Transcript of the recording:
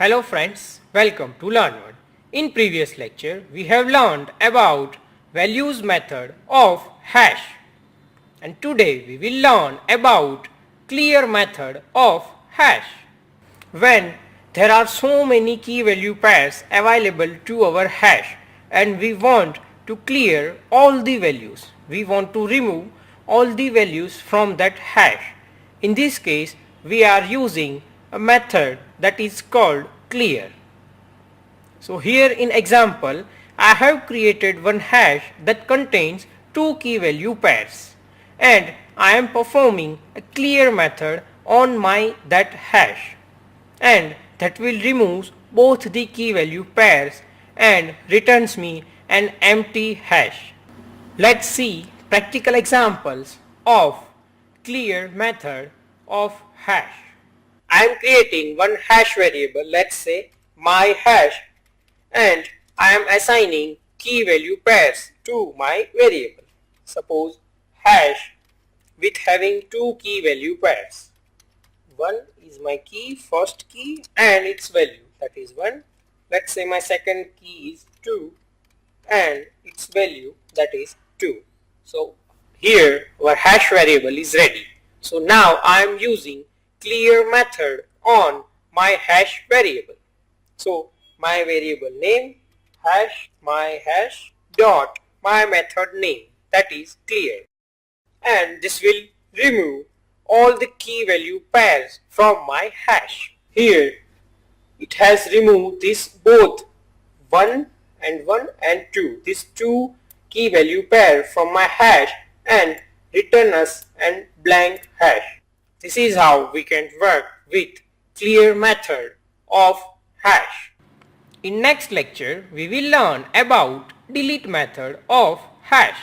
Hello friends, welcome to LearnWord. In previous lecture, we have learned about values method of hash. And today we will learn about clear method of hash. When there are so many key value pairs available to our hash and we want to clear all the values, we want to remove all the values from that hash. In this case, we are using a method that is called clear. So here in example, I have created one hash that contains two key value pairs and I am performing a clear method on my that hash, and that will remove both the key value pairs and returns me an empty hash. Let's see practical examples of clear method of hash. I am creating one hash variable, let's say my hash, and I am assigning key value pairs to my variable. Suppose hash with having two key value pairs. One is my key, first key, and its value, that is 1. Let's say my second key is 2 and its value, that is 2. So here our hash variable is ready. So now I am using clear method on my hash variable. So my variable name hash my hash dot my method name, that is clear, and this will remove all the key value pairs from my hash. Here it has removed this both 1 and 2, these two key value pair from my hash and return us an blank hash. This is how we can work with clear method of hash. In next lecture, we will learn about delete method of hash.